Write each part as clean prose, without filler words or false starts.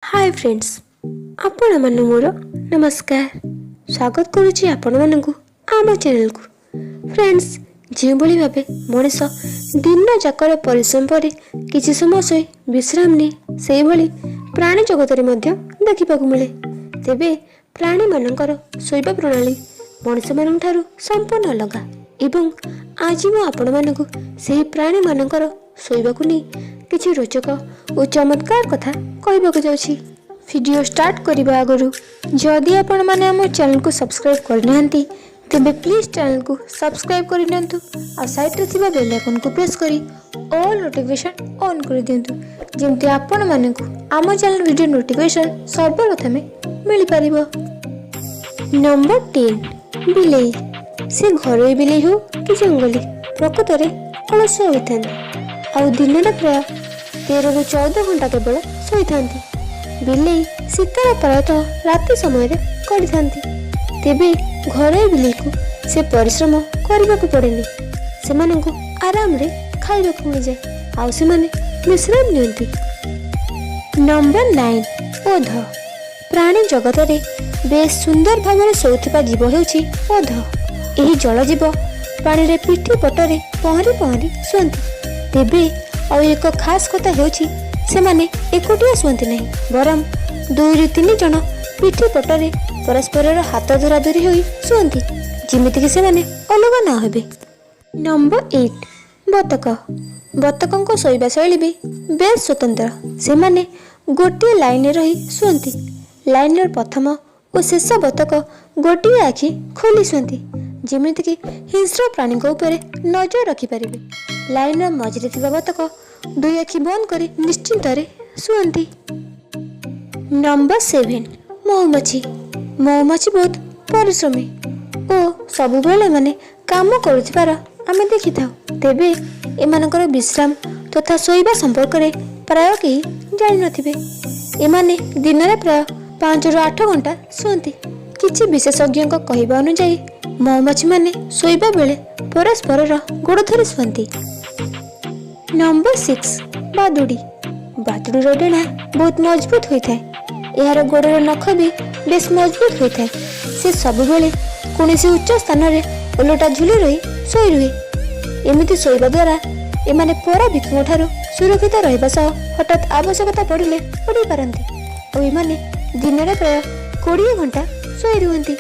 Hi friends, आपण मानू मोर नमस्कार। स्वागत करुछि आपण मानकु आम चैनल को। फ्रेंड्स, जो भली भाबे मनीष दिन जाकर परिश्रम पर किछि समय सोई विश्राम ने सेही भली प्राणी जगत रे मध्य देखिबाकु मिले। तेबे प्राणी मानकर सोइबा प्रणाली मनीष मानन ठारू संपूर्ण अलग एवं आज मु आपण मानकु सेही प्राणी मानकर सोइबाकु नै किछि रोचक और चमत्कार कथा कहबाकु जाउछि। वीडियो स्टार्ट करबा आगरु जदि आपण माने हम चैनल को सब्सक्राइब करनांती तेबे प्लीज चैनल को सब्सक्राइब कर नियंतु आ साइड रे थिबा बेल आइकन को प्रेस करी ऑल नोटिफिकेशन ऑन कर दियंतु जेमति आपण माने को आम चैनल वीडियो नोटिफिकेशन सर्वप्रथम मिल परिबो। नंबर 10 बिलेई। से घरोई बिलेई हो कि जंगली प्रकृत रे अलस होइथान आ दिन प्राय 13 ରୁ 14 घंटा केवल शोईथांती। बिलेई शिकार प्रायतः राति समय करथांती। तेबे घरोई बिलेई को से परिश्रम करने को पड़ेनि। सेमानंकु आराम रे खाइबाकु मिल जाए आ सेमाने विश्राम नियंती। नंबर 9 ओध। प्राणी जगत रे बेस सुंदर भाव शोथुवा जीव हेउछि ओध। एही जल जीव पानी रे पिठी पटरे पहरी पहरी शुअंती। तेबे और एक खास कथा हेउछि सेमाने एकोटिया शुअंती नहीं, बरम 2 ରୁ 3 जन पिठी पटरे परस्पर हाथ धरा धरी होई शुअंती जेमिति कि सेमाने अलग ना हेबे। नंबर 8 बतक। बतकंको शोइबा शैली भी बेस स्वतंत्र। सेमाने गोटे लाइन रे रही शुअंती। लाइन रे प्रथम और शेष बतक गोटे आखि खोली शुअंती जेमिति कि हिंस्र प्राणी ऊपर नजर रखी पारिबे। लाइन मझिरे थिबा बतक 2 आखि बंद करी निश्चिंत रे शुअंती। नंबर 7 महुमाछी। महुमाछी बहुत परिश्रमी और सबु बेले माने काम करुथिबार आमे देखि थाउ। तेबे एमानकर विश्राम तथा सोइबा संपर्क रे प्राय केही जानि नथिबे। एमाने दिन रे प्राय 5 ରୁ 8 घंटा शुअंती। किछि विशेषज्ञ कहवा अनुसार महुमाछी माने सोइबा बेले परस्पर गोड़ धरी शुअंती। नंबर 6 बादुड़ी। बादुड़ी डेणा बहुत मजबूत होता है। यार गोड़र नख भी बेस मजबूत होता है। से सब बेले कौनसी उच्च स्थान रे ओलटा झुली रही सोई रुहे। एमिति सोइबा द्वारा एमाने पर भिक्षुक ठारू सुरक्षित रहिबा सह हठात आवश्यकता पड़िले पड़ी पारंती और एमाने दिन रे प्राय 20 घंटा सोई रुहंती।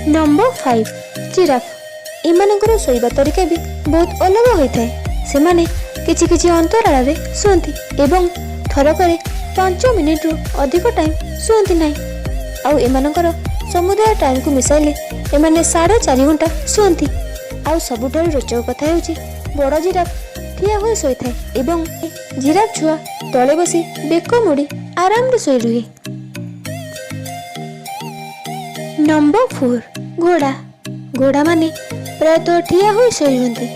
Number 5 giraffe. एमानकर सोइबा तरीका भी बहुत अलग होता है। सेमाने किछि किछि अंतराल रे शुअंती एवं थरकरे 5 मिनिट रु अधिक टाइम शुअंती नाही। आउ एमानकर समुदाय टाइम को मिसाइले एमाने 4.5 घंटा शुअंती। आउ सबुठारु रोचक कथा हेउछि बड़ जिराफ ठिया होई सोइथाय एवं जिराफ छुआ तळे बसी बेक मोड़ी आराम रे सोई रुहे। नंबर 4 घोड़ा। घोड़ा माने प्रायतः ठिया होई सोई रुहंती।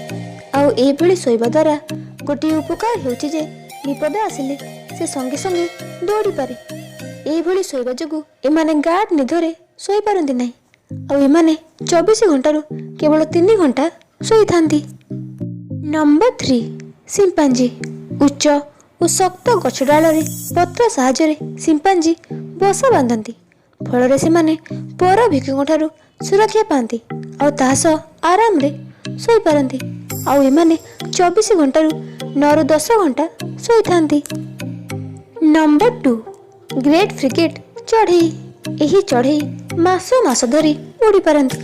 आउ एभली सोइबा द्वारा गोटे उपकार हेउछि जे विपद आसिले से संगे संगे दौड़ी पारे। एभली सोइबा जोगु एमाने गाढ़ निदरे सोई पारंती नाही आउ एमाने 24 घंटा रु केवल 3 घंटा सोईथांती। नंबर 3 सिंपांजी। उच्च और शक्त गछ डाल रे पत्र साहाय्य सिंपांजी बसा बांधती। फल से माने पर भिक्षुक ठारू सुरक्षा पाती और तास आराम रे सोई पारंती आउ एमाने 24 घंटा रु 9 ରୁ 10 घंटा सोईथांती। नंबर 2 ग्रेट फ्रिगेट चढ़ई। एही चढ़ई मासो मास धरी उड़ी पारंती।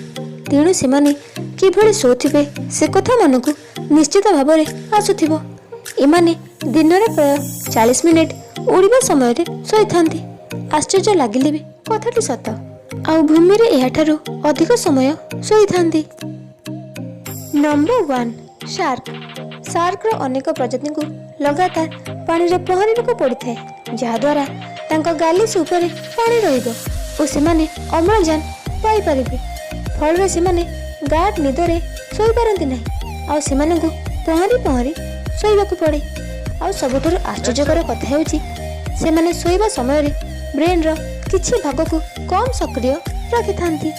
तेणु सेमाने किभली सोथिबे से कथा मनकु निश्चित भाव रे आसुथिबो। एमाने दिन रे प्राय 40 मिनिट उड़ीबा समय रे सोईथांती। आश्चर्य लागिले भी कथाटी सत आउ भूमि रे एहाठारू अधिक समय सोईथांती। Number 1 shark. शार्क रो अनेक प्रजाति को लगातार पानी रे पहरिबाकू पड़िଥାଏ जहा द्वारा तांका गालिस ऊपर पानी रहिबो और सेमाने अम्लजान पाई परिबे। फल रे सेमाने गाढ़ निदरे सोई पारंती नाही आउ सेमानंकु पहरी पहरी सोईबाकू पड़े। आउ सबुठारु आश्चर्यकर कथा हेउछि सेमाने सोईबा समय रे ब्रेन रो किछि भाग को कम सक्रिय रखिथांती।